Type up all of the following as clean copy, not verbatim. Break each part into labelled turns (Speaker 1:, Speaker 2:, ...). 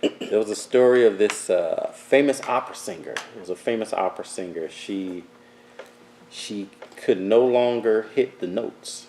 Speaker 1: There was a story of this famous opera singer. It was a famous opera singer. She could no longer hit the notes.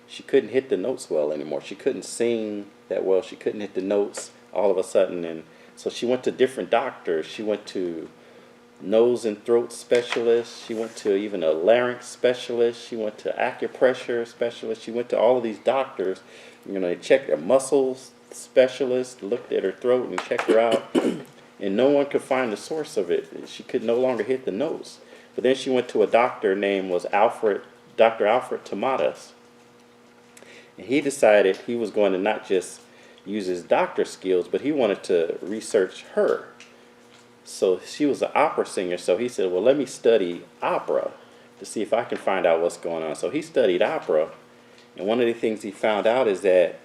Speaker 1: She couldn't hit the notes well anymore. She couldn't sing that well. She couldn't hit the notes all of a sudden, and so she went to different doctors. She went to nose and throat specialist. She went to even a larynx specialist. She went to acupressure specialist. She went to all of these doctors. They checked her muscles specialist, looked at her throat and checked her out, and no one could find the source of it. She could no longer hit the notes. But then she went to a doctor named Dr. Alfred Tomatis, and he decided he was going to not just use his doctor skills, but he wanted to research her. So she was an opera singer, so he said, well, let me study opera to see if I can find out what's going on. So he studied opera, and one of the things he found out is that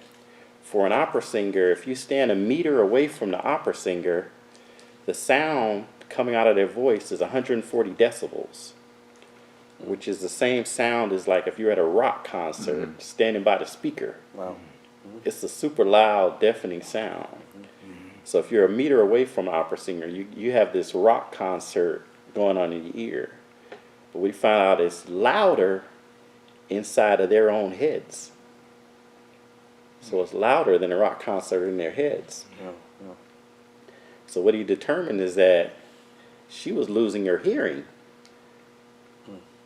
Speaker 1: for an opera singer, if you stand a meter away from the opera singer, the sound coming out of their voice is 140 decibels, which is the same sound as like if you're at a rock concert standing by the speaker.
Speaker 2: Wow.
Speaker 1: It's a super loud, deafening sound. So if you're a meter away from an opera singer, you have this rock concert going on in your ear. But we found out it's louder inside of their own heads. So it's louder than a rock concert in their heads.
Speaker 2: Yeah, yeah.
Speaker 1: So what he determined is that she was losing her hearing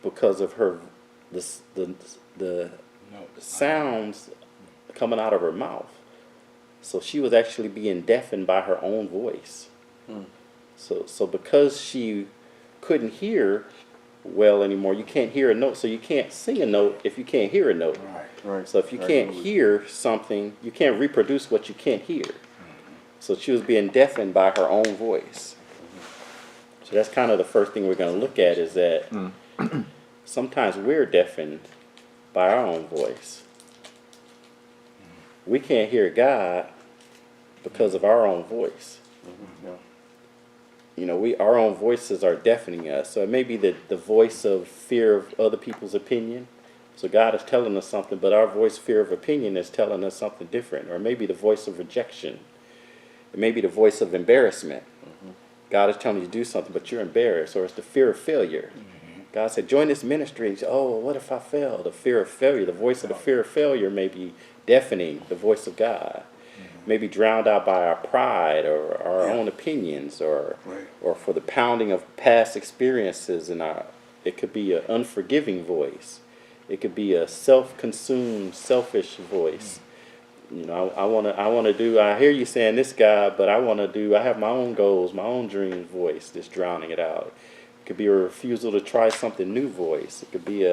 Speaker 1: because of the sounds coming out of her mouth. So she was actually being deafened by her own voice. So because she couldn't hear well anymore, you can't hear a note, so you can't sing a note if you can't hear a note.
Speaker 2: Right.
Speaker 1: So if you can't hear something, you can't reproduce what you can't hear. So she was being deafened by her own voice. So that's kind of the first thing we're going to look at, is that sometimes we're deafened by our own voice. We can't hear God because of our own voice.
Speaker 2: Yeah.
Speaker 1: Our own voices are deafening us. So it may be the voice of fear of other people's opinion. So God is telling us something, but our voice, fear of opinion, is telling us something different. Or maybe the voice of rejection. It may be the voice of embarrassment. God is telling you to do something, but you're embarrassed. Or it's the fear of failure. God said, join this ministry. And you say, oh, what if I fail? The fear of failure. The voice of the fear of failure may be deafening the voice of God. Maybe drowned out by our pride or our own opinions, or for the pounding of past experiences. It could be an unforgiving voice. It could be a self-consumed, selfish voice. I want to do. I hear you saying this, God, but I have my own goals, my own dreams voice that's drowning it out. It could be a refusal to try something new voice. It could be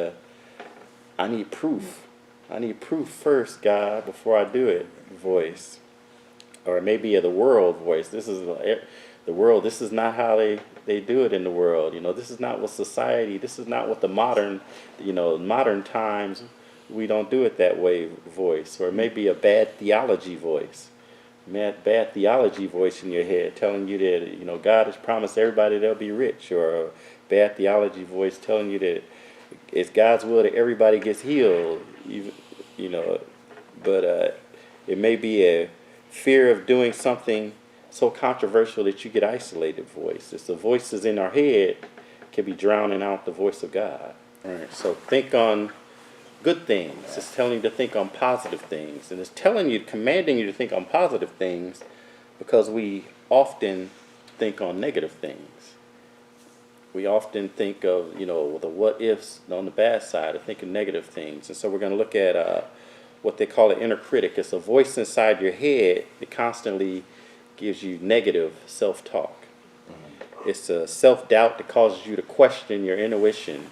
Speaker 1: I need proof. I need proof first, God, before I do it voice. Or maybe the world voice. This is the world. This is not how they do it in the world. This is not what society. This is not what the modern times. We don't do it that way voice. Or maybe a bad theology voice. Bad theology voice in your head telling you that God has promised everybody they'll be rich. Or a bad theology voice telling you that it's God's will that everybody gets healed. But it may be a fear of doing something so controversial that you get isolated voice. It's the voices in our head can be drowning out the voice of God. All right. So think on good things. It's telling you to think on positive things. And it's commanding you to think on positive things, because we often think on negative things. We often think of, the what ifs on the bad side, of thinking negative things. And so we're going to look at what they call an inner critic. It's a voice inside your head that constantly gives you negative self-talk. It's a self-doubt that causes you to question your intuition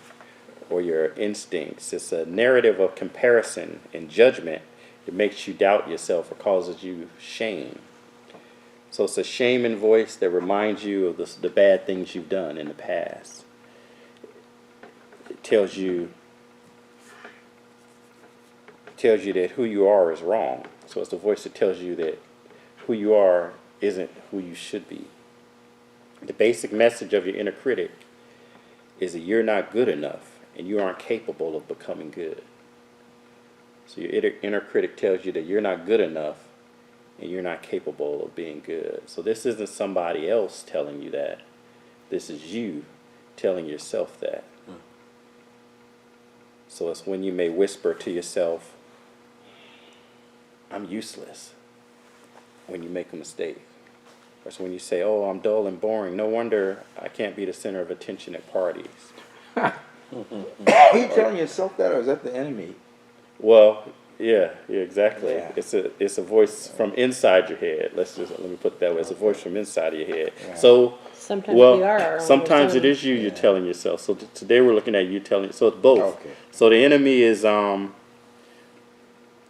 Speaker 1: or your instincts. It's a narrative of comparison and judgment that makes you doubt yourself or causes you shame. So it's a shaming voice that reminds you of the bad things you've done in the past. It tells you that who you are is wrong. So it's the voice that tells you that who you are isn't who you should be. The basic message of your inner critic is that you're not good enough and you aren't capable of becoming good. So your inner critic tells you that you're not good enough and you're not capable of being good. So this isn't somebody else telling you that. This is you telling yourself that. So it's when you may whisper to yourself, I'm useless, when you make a mistake. Or it's when you say, oh, I'm dull and boring. No wonder I can't be the center of attention at parties.
Speaker 2: Are you telling yourself that, or is that the enemy?
Speaker 1: Well, yeah, exactly.
Speaker 2: Yeah.
Speaker 1: It's a voice from inside your head. Let me put it that way. It's a voice from inside of your head.
Speaker 2: Right.
Speaker 1: So
Speaker 3: Sometimes we are our own
Speaker 1: sometimes it
Speaker 3: worst
Speaker 1: is you. You're telling yourself. So today we're looking at you telling. So it's both.
Speaker 2: Okay.
Speaker 1: So the enemy is the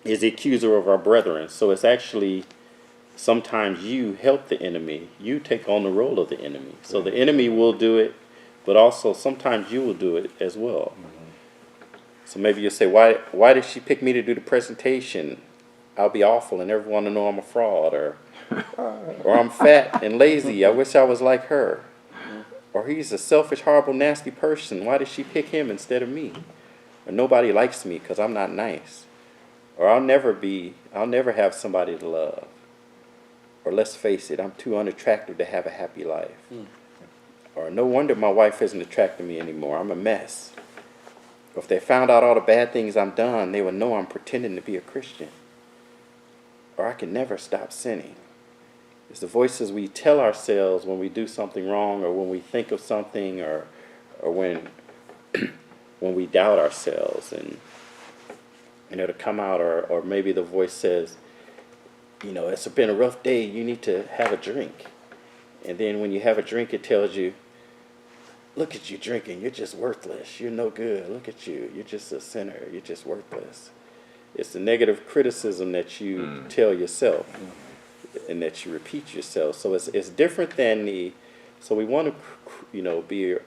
Speaker 1: accuser of our brethren. So it's actually sometimes you help the enemy. You take on the role of the enemy. So the enemy will do it, but also sometimes you will do it as well. So maybe you'll say, why did she pick me to do the presentation? I'll be awful and everyone will know I'm a fraud, or I'm fat and lazy. I wish I was like her. Or he's a selfish, horrible, nasty person. Why did she pick him instead of me? Or nobody likes me because I'm not nice. Or I'll never have somebody to love. Or let's face it, I'm too unattractive to have a happy life. Or no wonder my wife isn't attracting me anymore. I'm a mess. Or if they found out all the bad things I've done, they would know I'm pretending to be a Christian. Or I can never stop sinning. It's the voices we tell ourselves when we do something wrong, or when we think of something, or when when we doubt ourselves, and it'll come out, or maybe the voice says, it's been a rough day, you need to have a drink. And then when you have a drink, it tells you, look at you drinking, you're just worthless, you're no good, look at you, you're just a sinner, you're just worthless. It's the negative criticism that you tell yourself and that you repeat yourself. So it's different than so we want to, be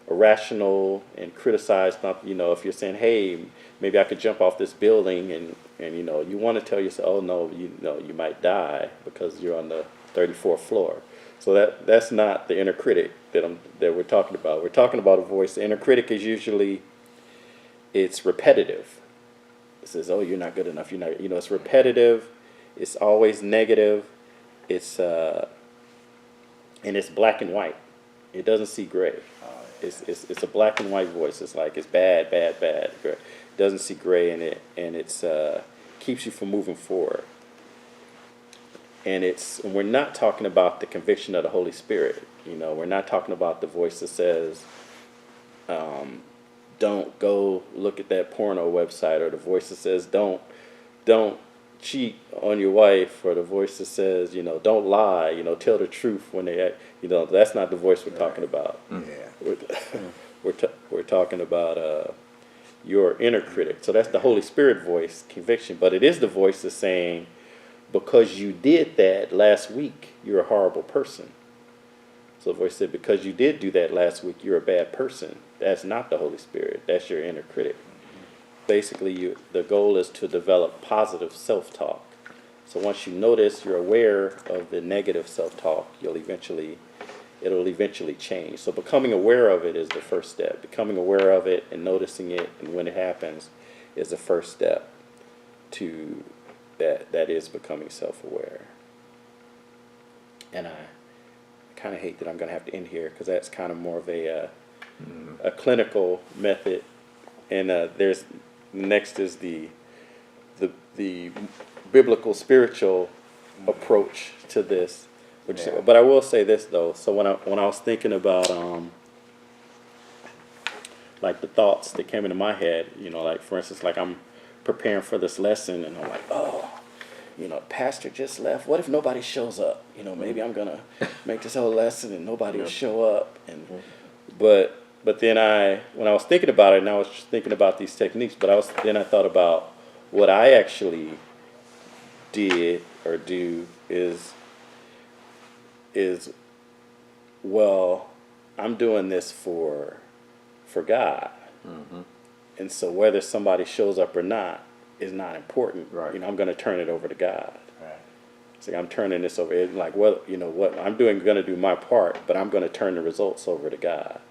Speaker 1: irrational and criticize, if you're saying, hey, maybe I could jump off this building, and you want to tell yourself, oh no, you might die because you're on the 34th floor. So that's not the inner critic that we're talking about. We're talking about a voice. The inner critic is usually, it's repetitive. It says, oh, you're not good enough. You're not, it's repetitive. It's always negative. It's and it's black and white. It doesn't see gray. It's a black and white voice. It's like it's bad, bad, bad. It doesn't see gray in it, and it's keeps you from moving forward. And we're not talking about the conviction of the Holy Spirit. We're not talking about the voice that says, don't go look at that porno website, or the voice that says, don't cheat on your wife, or the voice that says, don't lie, tell the truth when they, that's not the voice we're talking about.
Speaker 2: Yeah.
Speaker 1: We're talking about your inner critic. So that's the Holy Spirit voice, conviction. But it is the voice that's saying, because you did that last week, you're a horrible person. So the voice said, because you did do that last week, you're a bad person. That's not the Holy Spirit. That's your inner critic. Basically, the goal is to develop positive self-talk. So once you notice, you're aware of the negative self-talk, it'll eventually change. So becoming aware of it is the first step. Becoming aware of it and noticing it, and when it happens, is the first step to that is becoming self-aware. And I kind of hate that I'm going to have to end here, because that's kind of more of a clinical method. And next is the biblical spiritual approach to this. But I will say this though. So when I was thinking about like the thoughts that came into my head, like for instance, like I'm preparing for this lesson, and I'm like, oh, pastor just left. What if nobody shows up? Maybe I'm gonna make this whole lesson and nobody will show up. And but then when I was thinking about it, and I was just thinking about these techniques, but I thought about what I actually did or do is well, I'm doing this for God. And so whether somebody shows up or not is not important.
Speaker 2: Right.
Speaker 1: I'm going to turn it over to God.
Speaker 2: Right.
Speaker 1: It's like I'm turning this over. It's like, well, what I'm going to do my part, but I'm going to turn the results over to God.